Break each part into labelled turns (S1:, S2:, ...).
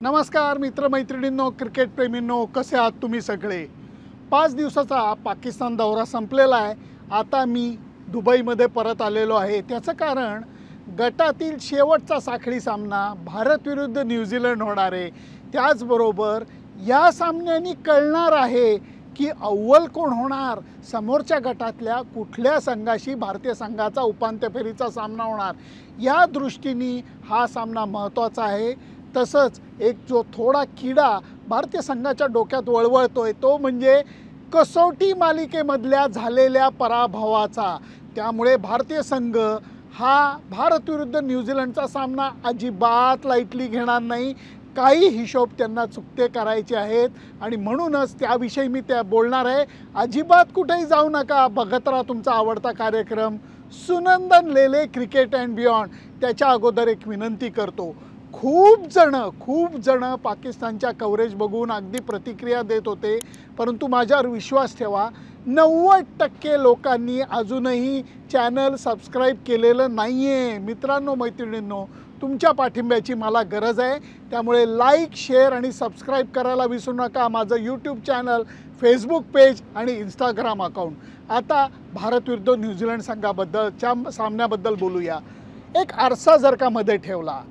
S1: नमस्कार मित्रमैत्रिणींनो, क्रिकेट प्रेमींनो, कसे आहात तुम्ही सगळे। 5 दिवसाचा पाकिस्तान दौरा संपलेला आहे। आता मी दुबईमध्ये परत आलेलो आहे। त्याचं कारण गटातील शेवटचा साखळी सामना भारत विरुद्ध न्यूझीलंड होणार आहे। त्याचबरोबर या सामन्यांनी कळणार आहे की अव्वल कोण होणार, समोरच्या गटातल्या कुठल्या संघाशी भारतीय संघाचा उपांत्य फेरीचा सामना होणार। या दृष्टीने हा सामना महत्त्वाचा आहे। तसंच एक जो थोडा किडा भारतीय संघाच्या डोक्यात वळवळतोय तो म्हणजे कसोटी मालिकेमधल्या झालेल्या पराभवाचा। त्यामुळे भारतीय संघ हा भारत विरुद्ध न्यूझीलंडचा सामना अजिबात लाईटली घेणार नाही। काही हिशोब त्यांना चुकते करायचे आहेत आणि म्हणूनच त्याविषयी मी बोलणार आहे। अजिबात कुठेही जाऊ नका, बघत राहा तुमचा आवडता कार्यक्रम सुनंदन लेले क्रिकेट अँड बियॉन्ड। त्याच्या अगोदर एक विनंती करतो, खूप जण पाकिस्तानच्या कव्हरेज बघून अगदी प्रतिक्रिया देत होते, परंतु माझ्यावर विश्वास ठेवा, 90% लोकांनी अजूनही चॅनल सबस्क्राईब केलेलं नाही आहे। मित्रांनो, मैत्रिणींनो, तुमच्या पाठिंब्याची मला गरज आहे। त्यामुळे लाईक, शेअर आणि सबस्क्राईब करायला विसरू नका। माझं यूट्यूब चॅनल, फेसबुक पेज आणि इंस्टाग्राम अकाउंट। आता भारत विरुद्ध न्यूझीलंड संघाबद्दलच्या सामन्याबद्दल बोलूया। एक आरसा जर का मध्ये ठेवला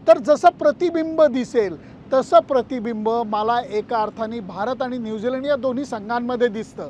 S1: तर जसं प्रतिबिंब दिसेल तसं प्रतिबिंब मला एका अर्थाने भारत आणि न्यूझीलंड या दोन्ही संघांमध्ये दिसतं।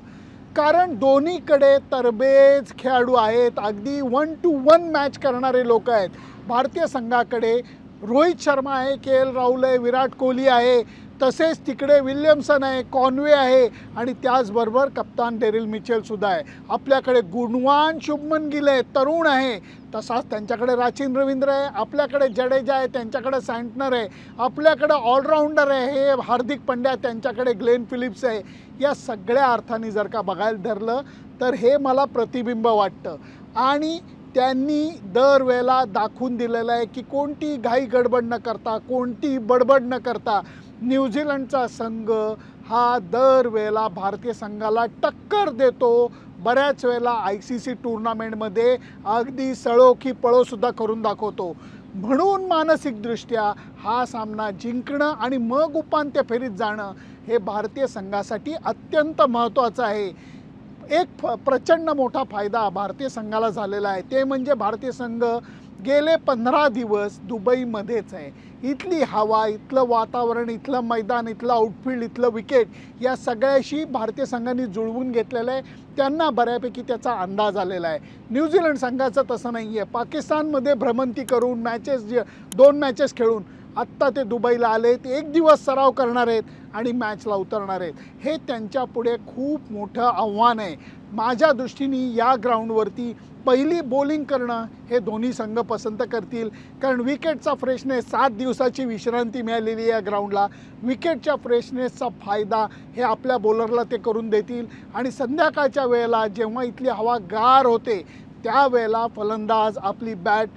S1: कारण दोन्हीकडे तरबेज खेळाडू आहेत, अगदी 1 to 1 मॅच करणारे लोक आहेत। भारतीय संघाकडे रोहित शर्मा आहे, के.एल. राहुल आहे, विराट कोहली आहे, तसेच तिकडे विल्यमसन आहे, कॉन्वे आहे आणि त्याचबरोबर कप्तान डेरिल मिचेलसुद्धा आहे। आपल्याकडे गुणवान शुभमन गिल आहे, तरुण आहे, तसाच त्यांच्याकडे राचिन रवींद्र आहे, आपल्याकडे जडेजा आहे, त्यांच्याकडे सँटनर आहे, आपल्याकडे ऑलराऊंडर आहे हे हार्दिक पंड्या, त्यांच्याकडे ग्लेन फिलिप्स आहे। या सगळ्या अर्थाने जर का बघायला धरलं तर हे मला प्रतिबिंब वाटतं आणि त्यांनी दरवेळेला दाखवून दिलेलं आहे की कोणती घाई गडबड न करता, कोणती बडबड न करता न्यूझीलंडचा संघ हा दरवेळेला भारतीय संघाला टक्कर देतो। बऱ्याच वेळेला ICC टूर्नामेंटमध्ये अगदी सळो की पळोसुद्धा करून दाखवतो। म्हणून मानसिकदृष्ट्या हा सामना जिंकणं आणि मग उपांत्य फेरीत जाणं हे भारतीय संघासाठी अत्यंत महत्त्वाचं आहे। एक प्रचंड मोठा फायदा भारतीय संघाला झालेला आहे, ते म्हणजे भारतीय संघ गेले 15 दिवस दुबईमध्येच आहे। इथली हवा, इथलं वातावरण, इथलं मैदान, इथलं आउटफील्ड, इथलं विकेट या सगळ्याशी भारतीय संघाने जुळवून घेतलेलं आहे। त्यांना बऱ्यापैकी त्याचा अंदाज आलेला आहे। न्यूझीलंड संघाचं तसं नाही आहे। पाकिस्तानमध्ये भ्रमंती करून 2 मॅचेस खेळून आत्ता ते दुबईला आलेत, एक दिवस सराव करणार आहेत आणि मॅचला उतरणार आहेत। हे त्यांच्यापुढे खूप मोठं आव्हान आहे। माझ्या दृष्टीने या ग्राउंडवरती पहिली बॉलिंग करणं हे दोन्ही संघ पसंत करतील, कारण विकेटचा फ्रेशनेस, 7 दिवसाची विश्रांती मिळालेली आहे या ग्राउंडला, विकेटच्या फ्रेशनेसचा फायदा हे आपल्या बॉलरला ते करून देतील आणि संध्याकाळच्या वेळेला जेव्हा इथली हवा गार होते त्यावेळेला फलंदाज आपली बॅट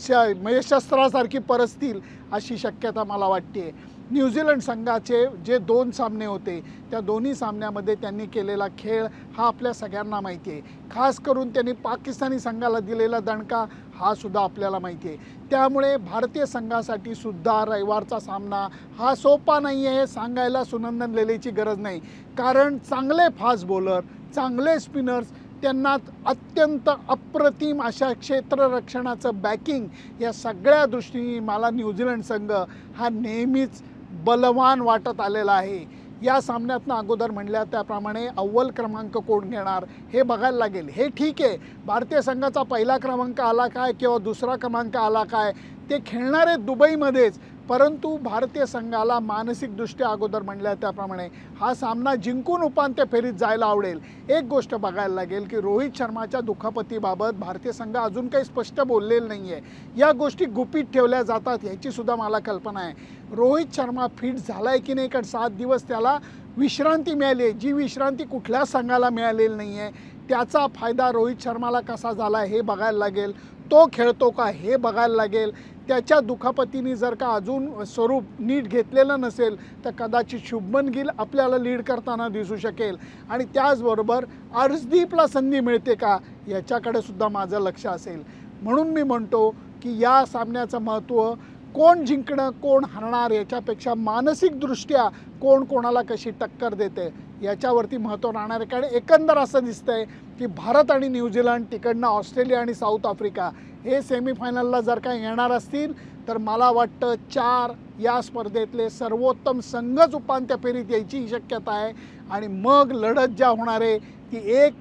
S1: म्हणजे शस्त्रासारखी परसतील अशी शक्यता मला वाटते। न्यूझीलंड संघाचे जे 2 सामने होते त्या दोन्ही सामन्यामध्ये त्यांनी केलेला खेळ हा आपल्या सगळ्यांना माहिती आहे। खास करून त्यांनी पाकिस्तानी संघाला दिलेला दणका हा सुद्धा आपल्याला माहिती आहे। त्यामुळे भारतीय संघासाठी सुद्धा रविवारचा सामना हा सोपा नाही आहे हे सांगायला सुनंदन लेलेची गरज नाही, कारण चांगले फास्ट बॉलर, चांगले स्पिनर्स, त्यांना अत्यंत अप्रतिम अशा क्षेत्ररक्षणाचं बॅकिंग, या सगळ्या दृष्टीने मला न्यूझीलंड संघ हा नेहमीच बलवान वाटत आलेला आहे। या सामन्यातनं अगोदर म्हणल्या त्याप्रमाणे अव्वल क्रमांक कोण घेणार हे बघायला लागेल। हे ठीक आहे, भारतीय संघाचा पहिला क्रमांक आला काय किंवा दुसरा क्रमांक आला काय ते खेळणार आहेत दुबईमध्येच, परंतु भारतीय संघाला मानसिकदृष्ट्या अगोदर म्हणल्या त्याप्रमाणे हा सामना जिंकून उपांत्य फेरीत जायला आवडेल। एक गोष्ट बघायला लागेल की रोहित शर्माच्या दुखापतीबाबत भारतीय संघ अजून काही स्पष्ट बोललेलं नाही आहे। या गोष्टी गुपित ठेवल्या जातात याची सुद्धा मला कल्पना आहे। रोहित शर्मा फिट झाला आहे की नाही, कारण 7 दिवस त्याला विश्रांती मिळाली आहे, जी विश्रांती कुठल्या संघाला मिळालेली नाही आहे। त्याचा फायदा रोहित शर्माला कसा झाला हे बघायला लागेल, तो खेळतो का हे बघायला लागेल। त्याच्या दुखापतीने जर का अजून स्वरूप नीट घेतलेलं नसेल तर कदाचित शुभमन गिल आपल्याला लीड करताना दिसू शकेल आणि त्याचबरोबर अर्शदीपला संधी मिळते का याच्याकडे सुद्धा माझं लक्ष असेल। म्हणून मी म्हणतो की या सामन्याचं महत्त्व कोण जिंकणं कोण हरणार याच्यापेक्षा मानसिकदृष्ट्या कोण कोणाला कशी टक्कर देते याच्यावरती महत्त्व राहणार आहे. कारण एकंदर असं दिसतंय की भारत आणि न्यूझीलंड, तिकडनं ऑस्ट्रेलिया आणि साऊथ आफ्रिका हे सेमीफायनलला जर का येणार असतील तर मला वाटतं 4 या स्पर्धेतले सर्वोत्तम संघच उपांत्य फेरीत यायची शक्यता आहे. आणि मग लढत ज्या होणार आहे ती एक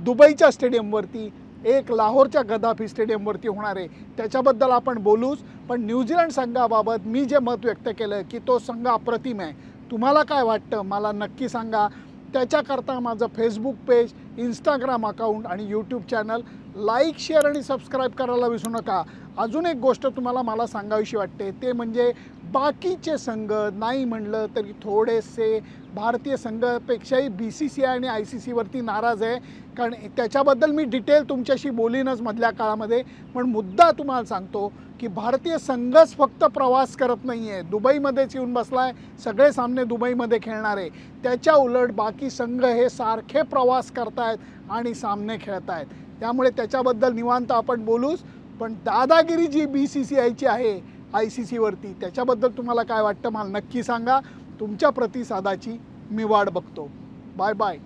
S1: दुबईच्या स्टेडियमवरती, एक लाहोरच्या गदाफी स्टेडियमवरती होणार आहे. त्याच्याबद्दल आपण बोलूच. पण न्यूझीलंड संघाबाबत मी जे मत व्यक्त केलं की तो संघ अप्रतिम आहे. तुम्हाला काय वाटतं मला नक्की सांगा. त्याच्याकरता माझं फेसबुक पेज, इंस्टाग्राम अकाउंट आणि यूट्यूब चॅनल लाईक, शेअर आणि सबस्क्राईब करायला विसरू नका. अजून एक गोष्ट तुम्हाला मला सांगावीशी वाटते ते म्हणजे बाकीचे संघ नाही म्हणलं तरी थोडेसे भारतीय संघापेक्षाही BCCI आणि ICCवरती नाराज आहे. कारण त्याच्याबद्दल मी डिटेल तुमच्याशी बोलीनच मधल्या काळामध्ये. पण मुद्दा तुम्हाला सांगतो की भारतीय संघच फक्त प्रवास करत नाही आहे, दुबईमध्येच येऊन बसला आहे, सगळे सामने दुबईमध्ये खेळणार आहे. त्याच्या उलट बाकी संघ हे सारखे प्रवास करतायत आणि सामने खेळत आहेत. त्यामुळे त्याच्याबद्दल निवांत आपण बोलूच. पण दादागिरी जी BCCIची आहे ICCवरती त्याच्याबद्दल तुम्हाला काय वाटतं मला नक्की सांगा. तुमच्या प्रतिसादाची मी वाट बघतो. Bye bye.